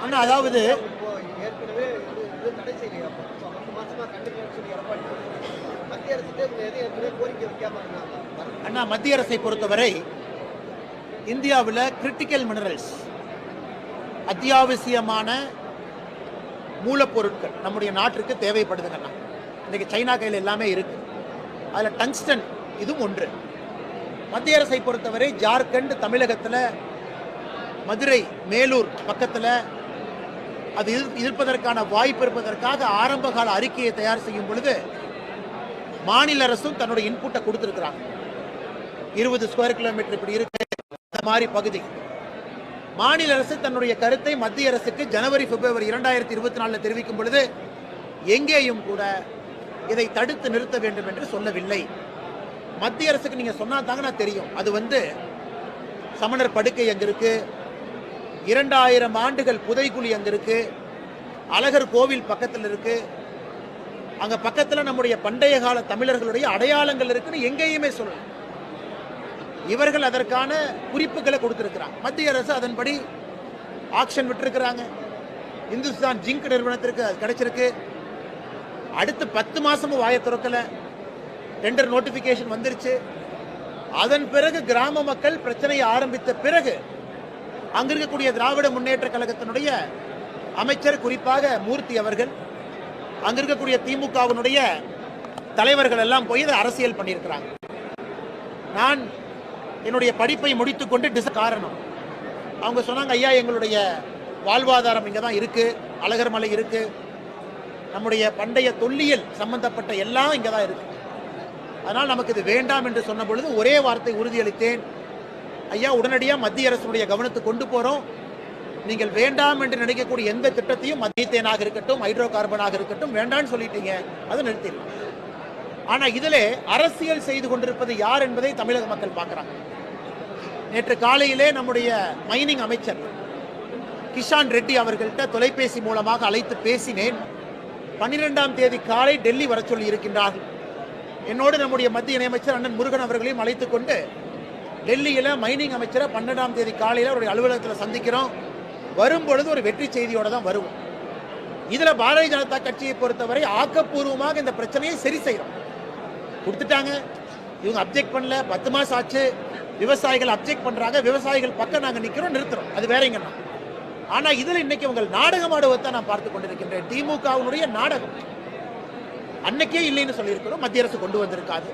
ஆனா அதாவது அண்ணா மத்திய அரசை பொறுத்தவரை இந்தியாவில் கிரிட்டிக்கல் மினரல்ஸ் அத்தியாவசியமான மூலப்பொருட்கள் நம்முடைய நாட்டிற்கு தேவைப்படுதுங்கண்ணா. இன்னைக்கு சைனா கையில் எல்லாமே இருக்கு. அதில் டங்ஸ்டன் இதுவும் ஒன்று. மத்திய அரசை பொறுத்தவரை ஜார்க்கண்ட், தமிழகத்தில் மதுரை, மேலூர் பக்கத்தில் அது இருப்பதற்கான வாய்ப்பு இருப்பதற்காக ஆரம்பகால அறிக்கையை தயார் செய்யும் பொழுது மாநில அரசும் தன்னுடைய இன்புட்டை கொடுத்துருக்கிறாங்க. 20 ஸ்கொயர் கிலோமீட்டர் இப்படி இருக்கு அந்த மாதிரி பகுதி. மாநில அரசு தன்னுடைய கருத்தை மத்திய அரசுக்கு ஜனவரி, பிப்ரவரி 2024 தெரிவிக்கும் பொழுது எங்கேயும் கூட இதை தடுத்து நிறுத்த வேண்டும் என்று சொல்லவில்லை. மத்திய அரசுக்கு நீங்க சொன்னா தாங்க நான் தெரியும். அது சமணர் படுக்கை அங்க இருக்கு, 2000 ஆண்டுகள் புதைக்குழி அங்க இருக்கு, அழகர் கோவில் பக்கத்தில் இருக்கு, அங்க பக்கத்துல நம்முடைய பண்டைய கால தமிழர்களுடைய அடையாளங்கள் இருக்குன்னு எங்கேயுமே சொல்லல. இவர்கள் அதற்கான குறிப்புகளை கொடுத்திருக்கிறாங்க. மத்திய அரசு அதன்படி ஆக்ஷன் விட்டுருக்கிறாங்க. இந்துஸ்தான் ஜிங்க் நிறுவனத்திற்கு அது கிடைச்சிருக்கு. அடுத்து 10 மாசமும் வாயை திறக்கல. டெண்டர் நோட்டிபிகேஷன் வந்துருச்சு. அதன் பிறகு கிராம மக்கள் பிரச்சனையை ஆரம்பித்த பிறகு அங்க இருக்கக்கூடிய திராவிட முன்னேற்ற கழகத்தினுடைய அமைச்சர், குறிப்பாக மூர்த்தி அவர்கள், அங்க இருக்கக்கூடிய திமுகவினுடைய தலைவர்கள் எல்லாம் போய் அரசியல் பண்ணியிருக்கிறாங்க. நான் என்னுடைய படிப்பை முடித்துக்கொண்டு காரணம் அவங்க சொன்னாங்க, ஐயா எங்களுடைய வாழ்வாதாரம் இங்கே தான் இருக்கு, அழகர் மலை இருக்கு, நம்முடைய பண்டைய தொல்லியல் சம்பந்தப்பட்ட எல்லாம் இங்கே தான் இருக்கு, அதனால் நமக்கு இது வேண்டாம் என்று சொன்ன பொழுது ஒரே வார்த்தை உறுதியளித்தேன், ஐயா உடனடியாக மத்திய அரசுடைய கவனத்துக்கு கொண்டு போறோம். நீங்கள் வேண்டாம் என்று நினைக்கக்கூடிய எந்த திட்டத்தையும் மத்தியத்தேனாக இருக்கட்டும், ஹைட்ரோ கார்பனாக இருக்கட்டும் வேண்டாம்னு சொல்லிட்டீங்க, அதை நிறுத்திடலாம். ஆனா இதிலே அரசியல் செய்து கொண்டிருப்பது யார் என்பதை தமிழக மக்கள் பார்க்கிறாங்க. நேற்று காலையிலே நம்முடைய மைனிங் அமைச்சர் கிஷான் ரெட்டி அவர்கள்ட்ட தொலைபேசி மூலமாக அழைத்து பேசினேன். 12ஆம் தேதி காலை டெல்லி வர சொல்லி இருக்கின்றார்கள். என்னோடு நம்முடைய மத்திய இணையமைச்சர் அண்ணன் முருகன் அவர்களையும் அழைத்துக் கொண்டு டெல்லியில மைனிங் அமைச்சரை 12ஆம் தேதி காலையில் அவருடைய அலுவலகத்தில் சந்திக்கிறோம். வரும்பொழுது ஒரு வெற்றி செய்தியோட தான் வருவோம். இதுல பாரதிய ஜனதா கட்சியை பொறுத்தவரை ஆக்கப்பூர்வமாக இந்த பிரச்சனையை சரி செய்யறோம். கொடுத்துட்டாங்க, இவங்க அப்ஜெக்ட் பண்ணல, 10 மாசம் ஆச்சு, விவசாயிகள் அப்ஜெக்ட் பண்றாங்க, விவசாயிகள் பக்கம் நாங்க நிக்கிறோம், நிறுத்துறோம், அது வேறங்கண்ணா. ஆனா இதுல இன்னைக்கு உங்கள் நாடகம் ஆடுவதை நான் பார்த்து கொண்டிருக்கின்றேன். திமுகவினுடைய நாடகம் அன்னைக்கே இல்லைன்னு சொல்லியிருக்கிறோம், மத்திய அரசு கொண்டு வந்திருக்காது.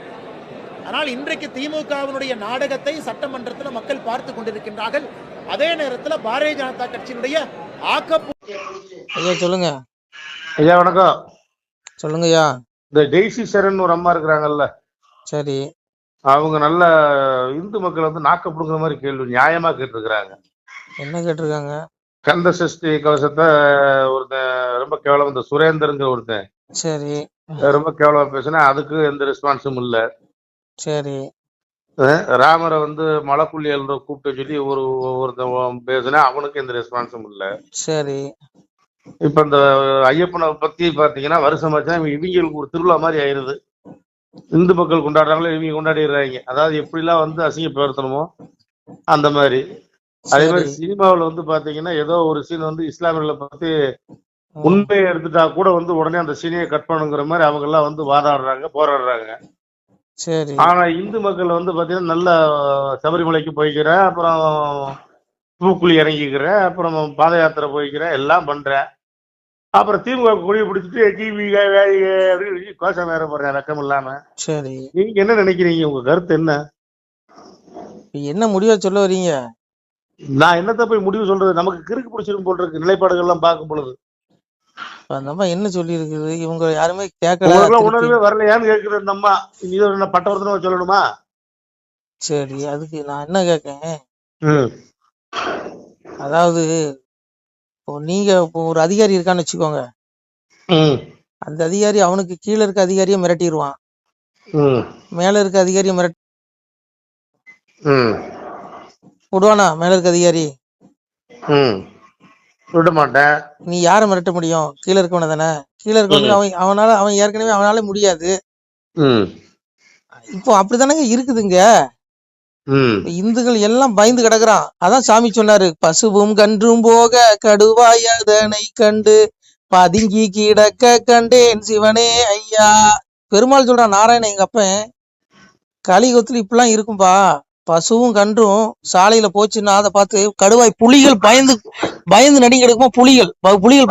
ஆனால் இன்றைக்கு திமுகவினுடைய நாடகத்தை சட்டமன்றத்தில் மக்கள் பார்த்து கொண்டிருக்கின்றார்கள். அதே நேரத்தில் பாரதிய ஜனதா கட்சியினுடைய ஐயா சொல்லுங்க. ஐயா வணக்கம். சொல்லுங்க ஐயா. இந்த ஜெய்சி சரண் ஒரு அம்மா இருக்கிறாங்கல்ல, சரி, அவங்க நல்ல இந்து மக்கள் நாக்கப்படுங்கிற மாதிரி கேள்வி நியாயமா கேட்டிருக்கிறாங்க. என்ன கேட்டிருக்காங்க? கந்த சஷ்டி கவசத்தை ஒருத்தன் ரொம்ப கேவலம், இந்த சுரேந்தருங்கிற ஒருத்தன் சரி ரொம்ப கேவலமா பேசினா அதுக்கு எந்த ரெஸ்பான்ஸும் இல்ல. சரி, ராமரை மலைப்புள்ளியல் கூப்பிட்டு சொல்லி ஒருத்தன் பேசினா அவனுக்கு எந்த ரெஸ்பான்ஸும் இல்ல. சரி, இப்ப இந்த ஐயப்பனை பத்தி பாத்தீங்கன்னா வருஷமாச்சா இவங்களுக்கு ஒரு திருவிழா மாதிரி ஆயிருது. இந்து மக்கள் கொண்டாடுறாங்களோ இவங்க கொண்டாடிடுறாங்க. அதாவது எப்படிலாம் அசிங்கப்படுத்தணுமோ அந்த மாதிரி. அதே மாதிரி சினிமாவில் பாத்தீங்கன்னா ஏதோ ஒரு சீன் இஸ்லாமியர்களை பத்தி உண்மையை எடுத்துட்டா கூட உடனே அந்த சீனையை கட் பண்ணுங்கிற மாதிரி அவங்க எல்லாம் வாதாடுறாங்க, போராடுறாங்க. சரி. ஆனா இந்து மக்கள் பாத்தீங்கன்னா நல்ல சபரிமலைக்கு போய்க்கிறேன், அப்புறம் பூக்குழி இறங்கிக்கிறேன், அப்புறம் பாத யாத்திரை போய்க்கிறேன், எல்லாம் பண்றேன். அப்புறம் திமுக கொடியை பிடிச்சிட்டு அப்படின்னு கோஷம் வேற போடுறேன் ரக்கம் இல்லாம. சரி, நீங்க என்ன நினைக்கிறீங்க? உங்க கருத்து என்ன? என்ன முடிவா சொல்ல வரீங்க? நான் என்னத்த போய் முடிவு சொல்றது? நமக்கு கிறுக்கு பிடிச்சிரும் போல் இருக்கு நிலைப்பாடுகள் எல்லாம் பார்க்கும் பொழுது. அந்த அம்மா என்ன சொல்லி இருக்குது? இவங்க யாருமே கேட்கல, உணர்வே வரலையான்னு கேட்குற இந்த அம்மா. நீ என்ன பட்டவர்த்தனை சொல்லணுமா? சரி, அதுக்கு நான் என்ன கேட்கேன், அதாவது இப்போ நீங்க ஒரு அதிகாரி இருக்கான்னு வச்சுக்கோங்க, அந்த அதிகாரி அவனுக்கு கீழே இருக்க அதிகாரியை மிரட்டிடுவான், மேல இருக்க அதிகாரியை விடுவானா? மேல இருக்க அதிகாரி விட மாட்டேன். நீ யாரை மிரட்ட முடியும்? கீழே இருக்கவன தானே. கீழே இருக்கவனுக்கு அவன் ஏற்கனவே அவனால முடியாது. இப்போ அப்படித்தானங்க இருக்குதுங்க. இந்துக்கள் எல்லாம் பயந்து கிடக்குறான். அதான் சாமி சொன்னாரு, பசுவும் கன்றும் போக கடுவாய் அதனை கண்டு பதுங்கி கிடக்க கண்டேன் சிவனே ஐயா. பெருமாள் சொல்றான், நாராயணன் எங்க அப்பன் கலியுகத்துல இப்படிலாம் இருக்கும்பா. பசுவும் கன்றும் சாலையில போச்சுன்னா அதை பார்த்து கடுவாய் புலிகள் பயந்து நடிங்க எடுக்குமா, புலிகள்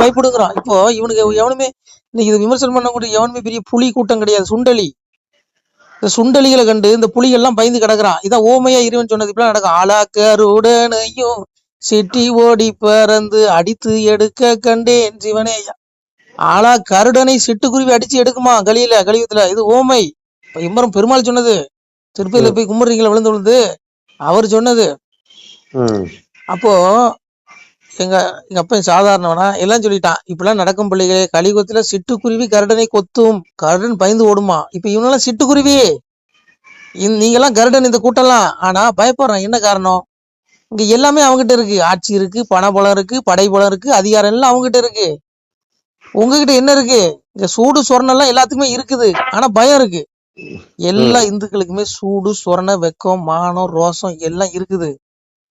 பயப்படுங்கிறான். இப்போ இவனுக்கு எவனுமே இன்னைக்கு இது விமர்சனம் பண்ணக்கூடிய எவனுமே பெரிய புலி கூட்டம் கிடையாது. சுண்டலி, இந்த சுண்டலிகளை கண்டு இந்த புலிகள் எல்லாம் பயந்து கிடக்குறான். இதான் ஓமையா இறைவன் சொன்னது இப்பெல்லாம் நடக்கும். ஆளாக்கருடனையும் சிட்டி ஓடி பறந்து அடித்து எடுக்க கண்டேன் சிவனே. ஆளா கருடனை சிட்டுக்குருவி அடிச்சு எடுக்குமா கலியுகத்துல. இது ஓமை. இம்மரம் பெருமாள் சொன்னது. திருப்பதியில போய் கும்பிடுறீங்களா விழுந்து விழுந்து, அவர் சொன்னது. அப்போ எங்க அப்பன் சாதாரணவனா எல்லாம் சொல்லிட்டான், இப்பெல்லாம் நடக்கும் பிள்ளைகளே, கலியுகத்துல சிட்டுக்குருவி கருடனை கொத்தும், கருடன் பயந்து ஓடுமா. இப்ப இவனெல்லாம் சிட்டுக்குருவி, நீங்க எல்லாம் கருடன் இந்த கூட்டம்லாம். ஆனா பயப்படுறான். என்ன காரணம்? இங்க எல்லாமே அவங்ககிட்ட இருக்கு. ஆட்சி இருக்கு, பணபலம் இருக்கு, படைபலம் இருக்கு, அதிகாரம் எல்லாம் அவங்ககிட்ட இருக்கு. உங்ககிட்ட என்ன இருக்கு? இங்க சூடு சொரணம் எல்லாம் எல்லாத்துக்குமே இருக்குது. ஆனா பயம் இருக்கு. எல்லா இந்துக்களுக்குமே சூடு சொரண வெக்கம் மானம் ரோசம் எல்லாம் இருக்குது.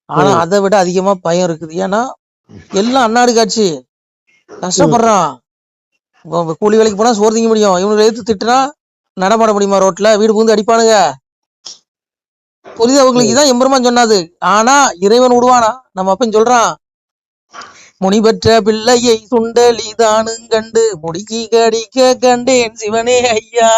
ஆனா அதை விட அதிகமா பயம் இருக்குது. ஏன்னா எல்லாம் அன்னாடு காட்சி, கஷ்டப்படுறான். கூலி வேலைக்கு போனா சோறு திங்க முடியும், இவனுக்கு எடுத்து திட்டுனா நடமாட முடியுமா? ரோட்ல வீடு புகுந்து அடிப்பானுங்க. புரியுது அவங்களுக்கு? இதான் எம்பெருமான் சொன்னாது. ஆனா இறைவன் விடுவானா? நம்ம அப்பன் சொல்றான், முனிபெற்ற பிள்ளையை சுண்டலி தானும் கண்டு முடிக்கி கடிக்க கண்டேன் சிவனே ஐயா.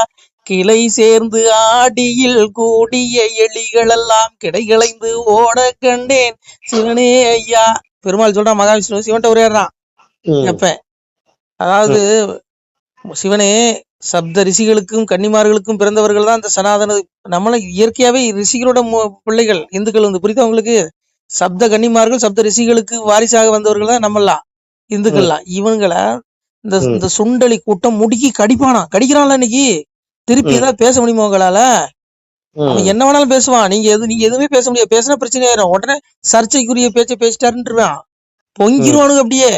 கிளை சேர்ந்து ஆடியில் கூடிய எலிகள் எல்லாம் கிடைகளைந்து ஓட கண்டேன் சிவனே ஐயா. பெருமாள் சொல்றான், மகாவிஷ்ணு சிவன்ட்ட உரையாடுறான் எப்ப. அதாவது சிவனே, சப்த ரிஷிகளுக்கும் கன்னிமார்களுக்கும் பிறந்தவர்கள் தான் இந்த சனாதன. நம்மள இயற்கையாவே ரிஷிகளோட பிள்ளைகள் இந்துக்கள் புரியுது அவங்களுக்கு. சப்த கன்னிமார்கள் சப்த ரிஷிகளுக்கு வாரிசாக வந்தவர்கள் தான் நம்மளாம் இந்துக்கள்லாம். இவங்களை இந்த சுண்டலி கூட்டம் முடுக்கி கடிக்கிறான்ல இன்னைக்கு. திருப்பி ஏதாவது பேச முடியுமா உங்களால? அவன் என்ன வேணாலும் பேசுவான். நீங்க எதுவுமே பேச முடியாது. பேசினா பிரச்சனை ஆயிரும். உடனே சர்ச்சைக்குரிய பேச்சை பேசிட்டாருன்றான், பொங்கிருவானுங்க அப்படியே.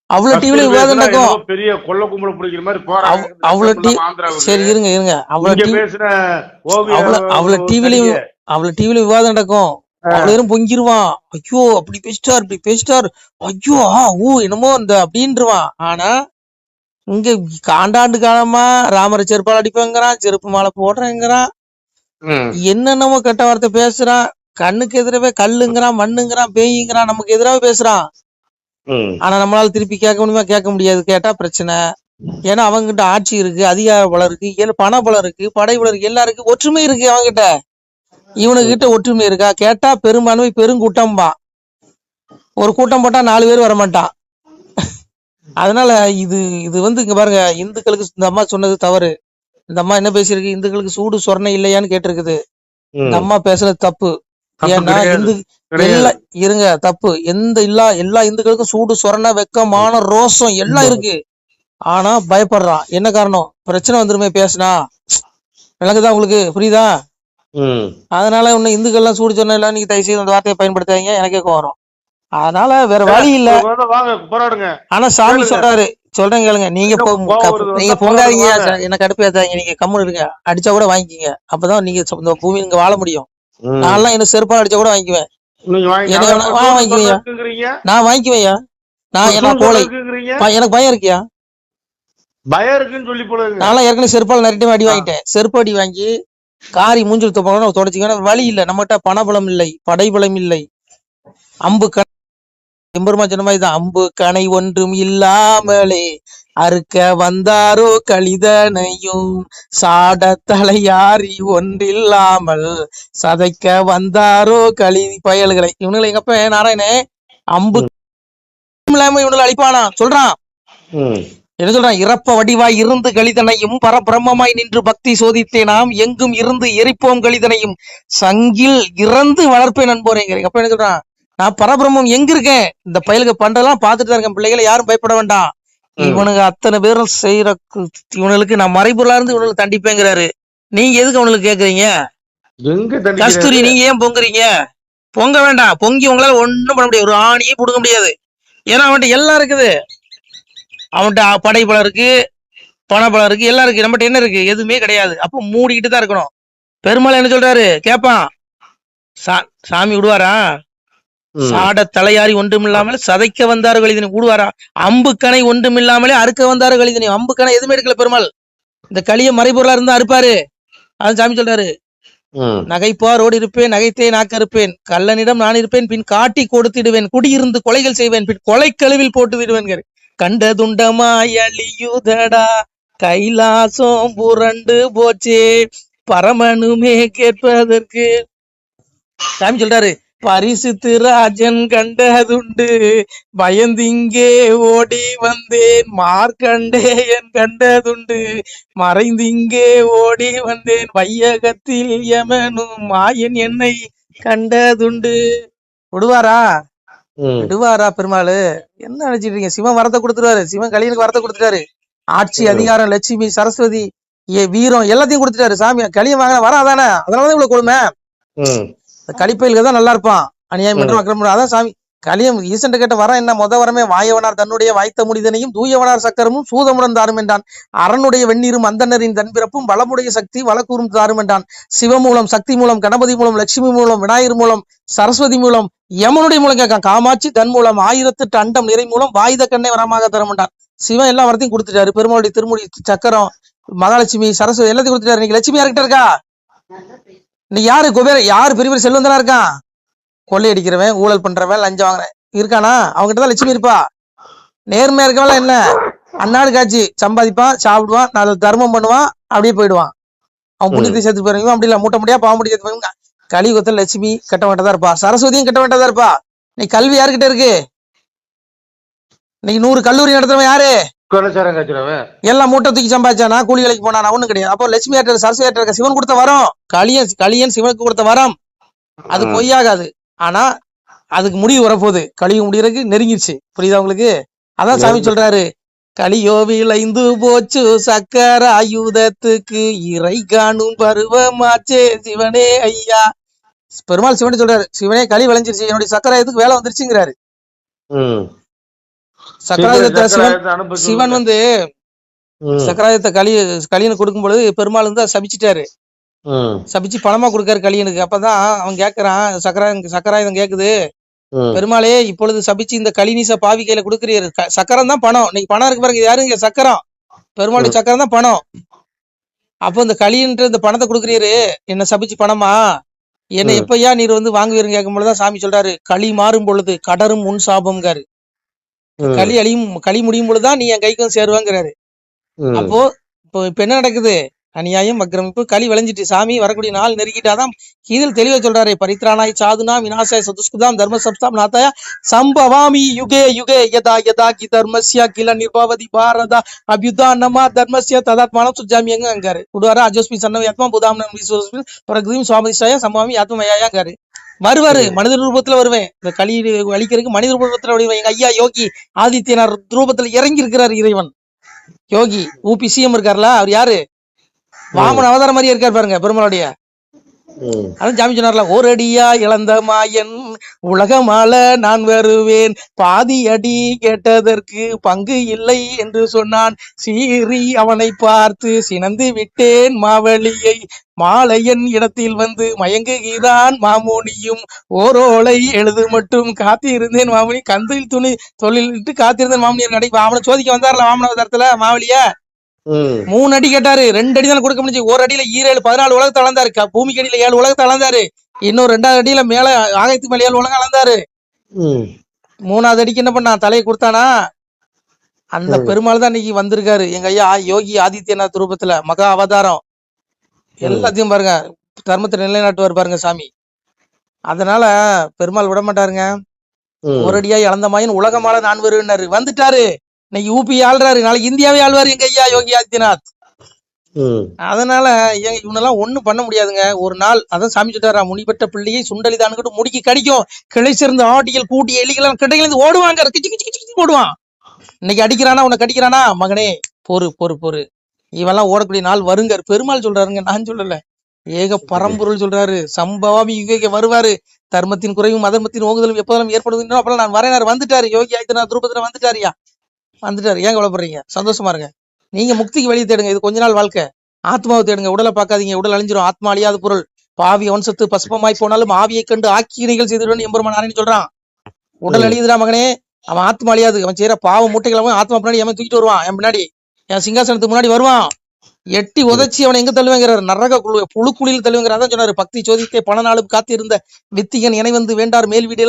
அவ்வளவு டிவில விவாதம் நடக்கும். பெரிய கொள்ள கும்பல பிடிக்கிற மாதிரி சரி இருங்க அவ்வளவு டிவில விவாதம் நடக்கும். அவ்வளவு பொங்கிருவான். ஐயோ அப்படி பேசிட்டார் ஐயோ என்னமோ இந்த அப்படின்றான். ஆனா இங்க காண்டாண்டு காலமா ராமரை செருப்பால் அடிப்பேங்கிறான், செருப்பு மாலை போடுறேங்கிறான், என்னென்னமோ கெட்ட வார்த்தை பேசுறான், கண்ணுக்கு எதிரவே கல்லுங்கிறான், மண்ணுங்கிறான், பேய்ங்கிறான், நமக்கு எதிராக பேசுறான். ஆனா நம்மளால திருப்பி கேட்க முடியுமா? கேட்க முடியாது. கேட்டா பிரச்சனை. ஏன்னா அவங்ககிட்ட ஆட்சி இருக்கு, அதிகார பலம் இருக்கு, பண பலம் இருக்கு, படை பலம் இருக்கு, எல்லாம் இருக்கு, ஒற்றுமை இருக்கு அவங்ககிட்ட. இவனுக்கிட்ட ஒற்றுமை இருக்கா? கேட்டா பெரும்பான்மை பெருங்கூட்டம்பா. ஒரு கூட்டம் போட்டா 4 பேர் வரமாட்டான். அதனால இது இங்க பாருங்க, இந்துக்களுக்கு இந்த அம்மா சொன்னது தவறு. இந்த அம்மா என்ன பேசியிருக்கு? இந்துக்களுக்கு சூடு சொரணை இல்லையான்னு கேட்டிருக்குது. இந்த அம்மா பேசுறது தப்பு. ஏன்னா இருங்க தப்பு. எல்லா இந்துக்களுக்கும் சூடு சொரண வெக்கம் மானம் ரோசம் எல்லாம் இருக்கு. ஆனா பயப்படுறான். என்ன காரணம்? பிரச்சனை வந்துருமே பேசினா. விளங்குதா உங்களுக்கு? புரியுதா? அதனால உன்னை இந்துக்கள்லாம் சூடு சொரணை இல்ல, நீங்க தயவு செய்து அந்த வார்த்தையை பயன்படுத்தாதீங்க, எனக்கே வரும். அதனால வேற வழி இல்ல. ஆனா சாமி சொல்றாரு, சொல்றேன் கேளுங்க. நீங்க பொங்காதீங்க, என்ன கடுப்பேத்தாதீங்க, நீங்க கம்முன்னு இருங்க. அடிச்சா கூட வாங்கிக்கிங்க. அப்பதான் நீங்க இந்த பூமி இங்க வாழ முடியும். நான் என்ன செருப்பா அடிச்சா கூட வாங்கிக்குவேன். நான் வாங்கிக்குவேயா? நான் என்ன கோழை? எனக்கு பயம் இருக்கியா? பயம் இருக்குன்னு சொல்லி போல. நான் ஏற்கனவே செருப்பால் நிறைய அடி வாங்கிட்டேன். செருப்பு அடி வாங்கி காரி மூஞ்சில் போனோம் தொடச்சிக்க. வழி இல்ல, நம்மகிட்ட பணபலம் இல்லை, படைபலம் இல்லை. அம்பு எம்பெருமா சொன்ன மாதிரி தான். அம்பு கணை ஒன்றும் இல்லாமலே அறுக்க வந்தாரோ கலிதனையும் சாட தலையாரி ஒன்றில்லாமல் சதைக்க வந்தாரோ களி பயல்களை. இவனுங்களை எங்கப்ப நாராயணே அம்பு இல்லாம இவனுங்களை அழிப்பானா சொல்றான். என்ன சொல்றான்? இறப்ப வடிவாய் இருந்து கலிதனையும் பரபிரம்மமாய் நின்று பக்தி சோதித்தே நாம் எங்கும் இருந்து எரிப்போம் கலிதனையும் சங்கில் இறந்து வளர்ப்பேன் நண்போரேங்க. அப்ப என்ன சொல்றான்? நான் பரபிரம்மம் எங்க இருக்கேன், இந்த பயலுக்கு பண்றதெல்லாம் பார்த்துட்டு தான் இருக்கேன். பிள்ளைகளை யாரும் பயப்பட வேண்டாம். இவனுக்கு அத்தனை பேரும் செய்யற இவனுக்கு நான் மறைபொருளா இருந்து இவனுக்கு தண்டிப்பேங்கிறாரு. நீங்க எதுக்கு அவனுக்கு கேக்குறீங்க? கஸ்தூரி நீங்க ஏன் பொங்குறீங்க? பொங்க வேண்டாம். பொங்கி உங்களால ஒண்ணும் பண்ண முடியாது. ஒரு ஆணியே புடுங்க முடியாது. ஏன்னா அவன்கிட்ட எல்லாம் இருக்குது. அவன்கிட்ட படைபலம் இருக்கு, பணபலம் இருக்கு, எல்லாம் இருக்கு. நம்மகிட்ட என்ன இருக்கு? எதுவுமே கிடையாது. அப்போ மூடிக்கிட்டு தான் இருக்கணும். பெருமாள் என்ன சொல்றாரு கேப்பான், சாமி விடுவாரா? ம். சாட தலையாரி ஒன்றுமில்லாமல் சதைக்க வந்தார்கள் இதனை விடுவாரா? அம்புக்கணை ஒன்றுமில்லாமலே அறுக்க வந்தார்கள் இதனை. அம்புக்கணை எதுவுமே எடுக்கல பெருமாள். இந்த களிய மறைபொருளா இருந்தா அறுப்பாரு. அதான் சாமி சொல்றாரு, ம். நகைப்பாரோடு இருப்பேன், நகைத்தே நாக்க இருப்பேன், கள்ளனிடம் நான் இருப்பேன், பின் காட்டி கொடுத்திடுவேன், குடியிருந்து கொலைகள் செய்வேன், பின் கொலை கழுவில் போட்டு விடுவேன். கண்ட துண்டமாய் அழியுதடா, கைலாசம் புரண்டு போச்சே, பரமனுமே கேட்பதற்கு. சாமி சொல்றாரு, பரிசுத்து ராஜன் கண்டதுண்டு, பயந்திங்கே ஓடி வந்தேன், மார்க்கண்டேயன் கண்டதுண்டு, மறைந்திங்கே ஓடி வந்தேன், வையகத்தில் யமனும் மாயன் என்னை கண்டதுண்டு. விடுவாரா? ம். விடுவாரா பெருமாளு? என்ன நினைச்சிட்டு இருக்கீங்க? சிவன் வரத்தை கொடுத்துருவாரு. சிவன் கலியனுக்கு வரத்தை கொடுத்துட்டாரு. ஆட்சி, அதிகாரம், லட்சுமி, சரஸ்வதி, வீரம் எல்லாத்தையும் கொடுத்துட்டாரு. சாமி கலியன் வாங்க வராதானே, அதனாலதான் இவ்வளவு கொடுமை. ம். கலிப்பயிலுக்கு தான் நல்லா இருப்பான். அநியாயம் மற்றும் அக்கிரமம். அதான் சாமி கலியம் ஈசன் கேட்ட வரம் என்ன? வரமே வாயவனார் தன்னுடைய வாய்த்த முடிதனையும் தூயவனார் சக்கரமும் சூதமுடன் தாரும் என்றான். அரணுடைய வெந்நீரும் அந்தனரின் தன்பிறப்பும் வளமுடைய சக்தி வளக்கூறும் தாரும் என்றான். சிவமூலம், சக்தி மூலம், கணபதி மூலம், லட்சுமி மூலம், விநாயகர் மூலம், சரஸ்வதி மூலம், யமனுடைய மூலம் கேட்கான். காமாட்சி தன் மூலம், 1008 அண்டம் நிறை மூலம் வாயுத கண்ணை வரமாக தரும் என்றான். சிவன் எல்லா வரத்தையும் கொடுத்துட்டாரு. பெருமாளுடைய திருமுடி சக்கரம், மகாலட்சுமி, சரஸ்வதி எல்லாத்தையும் கொடுத்துட்டாரு. இன்னைக்கு லட்சுமி யார்கிட்ட இருக்கா? இன்னைக்கு யாரு குபேர? யாரு பெரிய பெரிய செல்வந்தனா இருக்கான்? கொள்ளையடிக்கிறவன், ஊழல் பண்றவன், லஞ்சம் வாங்குறேன் இருக்கானா? அவங்ககிட்ட தான் லட்சுமி இருப்பா. நேர்மையா இருக்கவெல்லாம் என்ன, அன்னாடு காட்சி சம்பாதிப்பான், சாப்பிடுவான், நாலு தர்மம் பண்ணுவான், அப்படியே போயிடுவான். அவன் புண்ணியத்தை சேர்த்து போயிருவான். அப்படி இல்ல மூட்டை முடியா பாவ முடியாது போயிருங்க. கலியுகத்தில் லட்சுமி கெட்ட வேண்டதா இருப்பா, சரஸ்வதியும் கெட்ட வேண்டதா இருப்பா. இன்னைக்கு கல்வி யாருக்கிட்ட இருக்கு? இன்னைக்கு 100 கல்லூரி நடத்துறவன் யாரு? எல்லாம் மூட்டை தூக்கி சம்பாதிச்சானா, கூலி வேலைக்கு போனானா? ஒண்ணும் கிடையாது. அப்போ லட்சுமி ஆட்ட, சரஸ்வதி ஆட்ட இருக்க. சிவன் கொடுத்த வரம், கலியன் சிவனுக்கு கொடுத்த வரம், அது பொய்யாகாது. ஆனா அதுக்கு முடிவு வரப்போகுது. கலியுகம் முடியறதுக்கு நெருங்கிடுச்சு. புரியுதா உங்களுக்கு? அதான் சாமி சொல்றாரு, கலியோ விளைந்து போச்சு சக்கர ஆயுதத்துக்கு, இறை காணும் பருவமாச்சே சிவனே ஐயா. பெருமாள் சிவனே சொல்றாரு, சிவனே களி விளைஞ்சிருச்சு, என்னுடைய சக்கராயுதத்துக்கு வேலை வந்துருச்சுங்கிறாரு. சக்கராயுதத்தை சிவன் வந்து சக்கராயுதத்தை கலியனுக்கு கொடுக்கும் பொழுது பெருமாள் வந்து சபிச்சுட்டாரு. சபிச்சு பணமா கொடுக்காரு கலியனுக்கு. அப்பதான் அவன் கேட்கறான், சக்கராயுதம் கேக்குது, பெருமாளே இப்பொழுது சபிச்சு இந்த கலிநீச பாவி கையில கொடுக்குறீரு. சக்கரம் தான் பணம். இன்னைக்கு பணம் இருக்கு பாருங்க, யாருங்க? சக்கரம், பெருமாளுடைய சக்கரம் தான் பணம். அப்போ இந்த கலியன்ற இந்த பணத்தை கொடுக்குறீரு, என்ன சபிச்சு பணமா, என்ன எப்பயா நீர் வந்து வாங்குவீருன்னு கேட்கும் பொழுதுதான் சாமி சொல்றாரு, களி மாறும் பொழுது கடரும் முன் சாபம்ங்காரு. களி முடியும் பொழுதுதான் நீ என் கைக்கும் சேருவாங்கிறாரு. அப்போ இப்ப என்ன நடக்குது? அநியாயம், அக்கிரமிப்பு, களி விளைஞ்சிட்டு சாமி வரக்கூடிய நாள் நெருக்கிட்டாதான் இதில் தெளிவா சொல்றாரு, பரித்ராணாய் சாதுனா விநாசாய சதுஷ்குதாம் தர்ம சப்தாம் நாத்தாய சம்பவாமி யுகே யுகே யதா யதா கி தர்மஸ்ய கில நிர்பவதி பாரதா அபியுதானமா தர்மஸ்ய ததாத்மானம் சுஜாமியங்க அங்காரு. விடுவாரா? அஜோஸ்மி சன்னவி ஆத்மா புதாம் பிரகிருதிம் சுவாமதிஷ்டாய சம்பவாமி ஆத்மயாயாங்காரு. வருவாரு, மனித ரூபத்துல வருவேன். இந்த களி அழிக்கிறதுக்கு மனித ரூபத்துல வருவேன். எங்க ஐயா யோகி ஆதித்யனார் ரூபத்துல இறங்கி இருக்கிறாரு இறைவன். யோகி ஊபி சிஎம் இருக்காருல, அவர் யாரு? வாமன் அவதாரம் மாதிரியே இருக்காரு பாருங்க பெருமாளுடைய. அதான் சாமி சொன்னார்ல, ஓரடியா இழந்த மாயன் உலகமால நான் வருவேன், பாதி அடி கேட்டதற்கு பங்கு இல்லை என்று சொன்னான், சீறி அவனை பார்த்து சினந்து விட்டேன் மாவலியை, மாலையன் இடத்தில் வந்து மயங்குகிறான் மாமுனியும், ஓரோலை எழுது மட்டும் காத்திருந்தேன் மாமுனி, கந்தில் துணி தொழிலிட்டு காத்திருந்தேன் மாமுனியர் நடை. அவனை சோதிக்க வந்தார்ல வாமன அவதாரத்துல மாவலிய. 3 அடி கேட்டாரு, 2 அடி தான் கொடுக்க முடிஞ்சு. ஒரு அடியில 14 உலகத்தை அளந்தாரு. பூமிக்கு அடியில 7 உலகத்தை அளந்தாரு. இன்னும் 2வது அடியில மேல ஆகாயத்துக்கு மேல 7 உலகம் அளந்தாரு. 3வது அடிக்கு என்ன பண்ணா? தலையை கொடுத்தானா? அந்த பெருமாள் தான் இன்னைக்கு வந்திருக்காரு. எங்க ஐயா யோகி ஆதித்யநாத் ரூபத்துல மகா அவதாரம். எல்லாத்தையும் பாருங்க, தர்மத்தை நிலைநாட்டுவார் பாருங்க சாமி. அதனால பெருமாள் விட மாட்டாருங்க. ஒரு அடியாய் அளந்த மாயின் உலகமால நான் வருவேன்னாரு, வந்துட்டாரு. இன்னைக்கு ஊபி ஆள்றாரு, நாளைக்கு இந்தியாவே ஆள்வாரு எங்க ஐயா யோகி ஆதித்யநாத். அதனால இவனெல்லாம் ஒண்ணும் பண்ண முடியாதுங்க. ஒரு நாள் அதான் சாமி சொல்றாரா, முனிபெற்ற பிள்ளையை சுண்டலிதான்னு முடிக்கி கடிக்கும், கிளை சேர்ந்த ஆட்டிகள் கூட்டி எலிகள் கிடைக்கிறது ஓடுவாங்க, ஓடுவான். இன்னைக்கு அடிக்கிறானா, உன்னை கடிக்கிறானா, மகனே பொறு பொறு பொறு, இவெல்லாம் ஓடக்கூடிய நாள் வருங்க. பெருமாள் சொல்றாருங்க, நான் சொல்லல. ஏக பரம்பொருள் சொல்றாரு, சம்பவாமி யுகே வருவாரு, தர்மத்தின் குறைவும் அதர்மத்தின் ஓகுதலும் எப்போதும் ஏற்படுகின்றோம். அப்பெல்லாம் நான் வரேனாரு. வந்துட்டாரு யோகி ஆதித்யநாத் ரூபத்துல வந்துட்டாருயா, வந்துட்டாரு. ஏன் கவலைப்படுறீங்க? சந்தோஷமா இருங்க. நீங்க முக்திக்கு வழி தேடுங்க. இது கொஞ்ச நாள் வாழ்க்கை. ஆத்மாவை தேடுங்க, உடலை பார்க்காதீங்க, உடல் அழிஞ்சிரும். ஆத்மா அழியாத பொருள். பாவி வம்சத்து பசுப்பமாய் போனாலும் ஆவியை கண்டு ஆக்கினைகள் செய்திருவேன் எம்பெருமான் நாராயணன் சொல்றான். உடல் ம் அழியுதுடா மகனே, அவன் ஆத்மா அழியாது. அவன் செய்யற பாவ மூட்டைகள் அவன் ஆத்மா பின்னாடி அவன் தூக்கிட்டு வருவான், என் பின்னாடி என் சிங்காசனத்துக்கு முன்னாடி வருவான். எட்டி ம் உதைச்சி அவனை எங்க தள்ளுவேங்கிறார்? நரக புழுக்குழியில் தள்ளுவேங்கிறார். அதான் சொன்னாரு, பக்தி சோதித்தே பல நாளும் காத்திருந்த வித்திகன் இணை வந்து வேண்டார் மேல் வீடு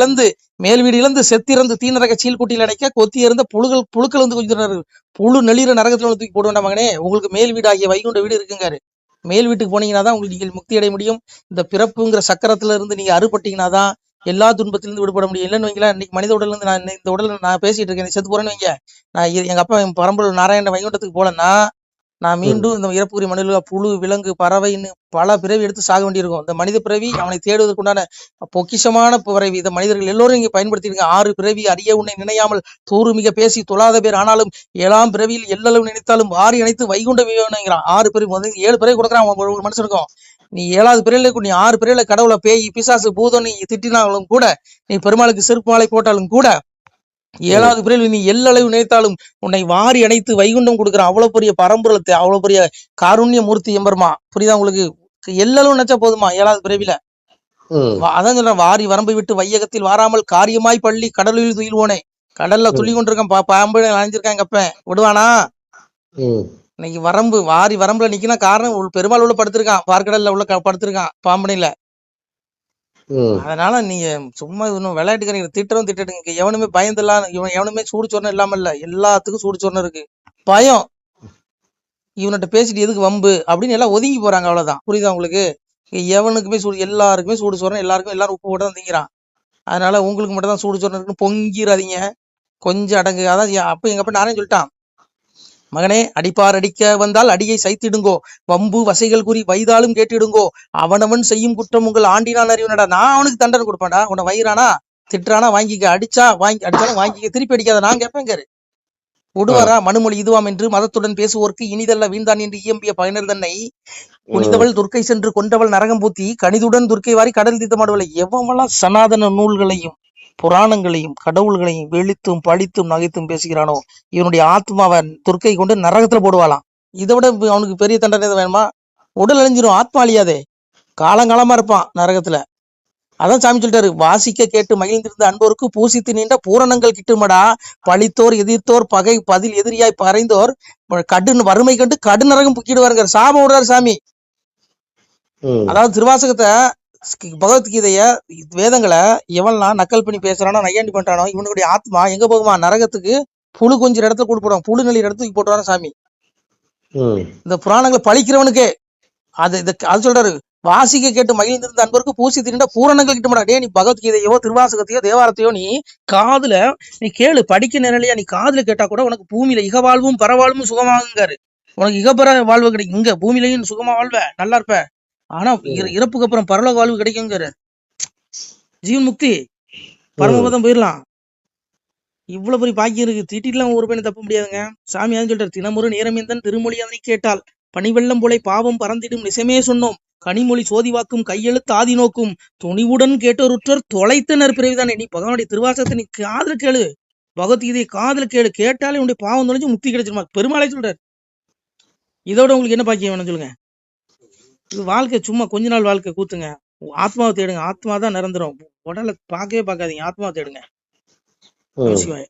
இழந்து செத்திறந்து தீநரக சீல்குட்டியில் அடைக்க கொத்தி இருந்த புழுக்கள் வந்து கொஞ்சம் புழு நெளிர நரகத்துல தூக்கி போட வேண்டாம் மகனே. உங்களுக்கு மேல் வீடு ஆகிய வைகுண்ட வீடு இருக்குங்காரு. மேல் வீட்டுக்கு போனீங்கன்னா தான் உங்களுக்கு நீங்கள் முக்தி அடைய முடியும். இந்த பிறப்புங்கிற சக்கரத்துல இருந்து நீங்க அறுபட்டீங்கன்னா தான் எல்லா துன்பத்திலிருந்து விடுபட முடியும். இல்லைன்னு வைங்களேன், இன்னைக்கு மனித உடல்ல இருந்து நான் இந்த உடல்ல நான் பேசிட்டு இருக்கேன், செத்து போறேன்னு வைங்க, நான் எங்க அப்பா என் பரம்பரை நாராயண வைகுண்டத்துக்கு போலன்னா நான் ம் மீண்டும் இந்த இறப்புரி மனித புழு விலங்கு பறவைன்னு பல பிறவி எடுத்து சாக வேண்டியிருக்கும். இந்த மனித பிறவி அவனை தேடுவதற்குண்டான பொக்கிஷமான பிறவி. இந்த மனிதர்கள் எல்லோரும் இங்க பயன்படுத்திருங்க. 6 பிறவி அறிய உன்னை நினையாமல் தூருமிக பேசி தொழாத பேர் ஆனாலும் 7ஆம் பிறவியில் எல்லளவு நினைத்தாலும் வாரி அணைத்து வைகுண்ட வியோனைங்கிறான். 6 பிறவி முதல் 7 பிறவி கொடுக்குறான் ஒரு மனுஷனுக்கும். நீ 7வது பிறவில நீ 6 பிறவில கடவுளை பேய் பிசாசு பூதம் நீ திட்டினாலும் கூட, நீ பெருமாளுக்கு செருப்பு மாலை போட்டாலும் கூட, ம் 7வது பிறவில நீ எல்லளவு நினைத்தாலும் உன்னை வாரி அணைத்து வைகுண்டம் கொடுக்குறான். அவ்வளவு பெரிய பரம்பரத்தை, அவ்வளவு பெரிய காருண்ய மூர்த்தி எம்பெருமா. புரியுதா உங்களுக்கு? எல்லளவு நினைச்சா போதுமா 7வது பிறவில. ம் அதான் சொல்றேன், வாரி வரம்பை விட்டு வையகத்தில் வாராமல் காரியமாய் பள்ளி கடலில் துயில்வோனே. கடல்ல துள்ளி கொண்டிருக்கான், பாம்பு அலைஞ்சிருக்கான் எங்க அப்பன், விடுவானா? ம் இன்னைக்கு வாரி வரம்புல நிக்கினா காரணம் பெருமாள் உள்ள படுத்திருக்கான், பார்க்கடல்ல உள்ள படுத்திருக்கான் பாம்பனையில. ம் அதனால நீங்க சும்மா இன்னும் விளையாட்டுக்கிறீங்க. திட்டுங்க. எவனுமே பயந்துலாம், எவனுமே சூடு சொரணம் இல்லாம இல்ல, எல்லாத்துக்கும் சூடு சொரணம் இருக்கு. பயம், இவன்கிட்ட பேசிட்டு எதுக்கு வம்பு அப்படின்னு எல்லாம் ஒதுங்கி போறாங்க, அவ்வளவுதான். புரியுதா உங்களுக்கு? எவனுக்குமே எல்லாருக்குமே சூடு சொரணம், எல்லாரும் உப்பு போட்டு தான் திங்கிறான். அதனால உங்களுக்கு மட்டும் தான் சூடு சொரணம் இருக்குன்னு பொங்கிடாதீங்க, கொஞ்சம் அடங்கு. அதான் அப்ப எங்க அப்ப நானே சொல்லிட்டான், மகனே அடிப்பார் அடிக்க வந்தால் அடியை சைத்திடுங்கோ, வம்பு வசைகள் குறி வைதாலும் கேட்டிடுங்கோ, அவனவன் செய்யும் குற்றம் உங்கள் ஆண்டினான் அறிவுனடா. நான் அவனுக்கு தண்டனை கொடுப்பேன்டா. உன்னை வயிறானா திட்டுறானா வாங்கிக்க, அடிச்சாலும் வாங்கிக்க, திருப்பி அடிக்காத நான் கேட்பேங்காரு. விடுவாரா? மனுமொழி இதுவாம் என்று மதத்துடன் பேசுவோர்க்கு இனிதல்ல வீண்தான் என்று இயம்பிய பயனர் தன்னை குனிதவள் துர்க்கை சென்று கொண்டவள் நரகம் பூத்தி கணிதுடன் துர்க்கை வாரி கடல் தீர்த்தமாடுவலை. எவமெல்லாம் சனாதன நூல்களையும் புராணங்களையும் கடவுள்களையும் வெளுத்தும் பழித்தும் நகைத்தும் பேசுகிறானோ இவனுடைய ஆத்மாவை துர்க்கை கொண்டு நரகத்துல போடுவாளாம். இதை விட அவனுக்கு பெரிய தண்டனை வேணுமா? உடல் அழிஞ்சிரும், ஆத்மா அழியாதே, காலங்காலமா இருப்பான் நரகத்துல. அதான் சாமி சொல்லிட்டாரு, வாசிக்க கேட்டு மகிழ்ந்திருந்த அன்போருக்கு பூசித்து நீண்ட பூரணங்கள் கிட்டுமடா, பழித்தோர் எதிர்த்தோர் பகை பதில் எதிரியாய் பறைந்தோர் வறுமை கண்டு கடுநரகம் புக்கிடுவாருங்க. சாபம் விடுறாரு சாமி. அதாவது திருவாசகத்தை, பகவத்கீதைய, வேதங்களை எவன்லாம் நக்கல் பண்ணி பேசுறானோ நையாண்டி பண்றானோ இவனுடைய ஆத்மா எங்க போகுமா? நரகத்துக்கு. புழு கொஞ்சம் இடத்துல கூட்டு போடுவான், புழு நெளிற இடத்துக்கு போட்டுவான சாமி. இந்த புராணங்களை பழிக்கிறவனுக்கே அது சொல்றாரு, வாசிக்க கேட்டு மகிழ்ந்திருந்த அன்பருக்கு பூசி திரிண்ட பூரணங்கள் கிட்ட மாட்டா. டே, நீ பகவத்கீதையோ திருவாசகத்தையோ தேவாரத்தையோ நீ காதுல நீ கேளு, படிக்க நிரலையா நீ காதுல கேட்டா கூட உனக்கு பூமியில இகவாழ்வும் பரவாழ்வும் சுகமாகுங்காரு. உனக்கு இகப்பர வாழ்வு கிடைக்கும், இங்க பூமியிலையும் சுகமா வாழ்வ, நல்லா இருப்ப. ஆனா இறப்புக்கு அப்புறம் பரலோக வாழ்வு கிடைக்குங்காரு. ஜீவன் முக்தி, பரமபதம் போயிடலாம். இவ்வளவு பெரிய பாக்கியம் இருக்கு. திட்டிலாம் ஒரு பையனை தப்ப முடியாதுங்க. சாமி அதான் சொல்றாரு, தினமுறை நேரமேந்தன் திருமொழி அதனை கேட்டால் பனிவெள்ளம் போலை பாவம் பறந்திடும் நிசமே சொன்னோம், கனிமொழி சோதிவாக்கும் கையெழுத்து ஆதி நோக்கும் துணிவுடன் கேட்டோருற்றோர் தொலைத்தனர் பிறவிதானே. நீ பகவானுடைய திருவாசகத்தை நீ காதுல கேளு, பகவத்கீதையை காதுல கேளு, கேட்டாலே உன்னுடைய பாவம் தொலைஞ்சு முக்தி கிடைச்சிருமா. பெருமாளே சொல்றாரு. இதோட உங்களுக்கு என்ன பாக்கியம் வேணும் சொல்லுங்க? இது வாழ்க்கை சும்மா கொஞ்ச நாள் வாழ்க்கை கூத்துங்க. ஆத்மாவை தேடுங்க, ஆத்மா தான் நிரந்தரம். உடலை பார்க்கவே பார்க்காதீங்க, ஆத்மாவை தேடுங்க. சிவாய.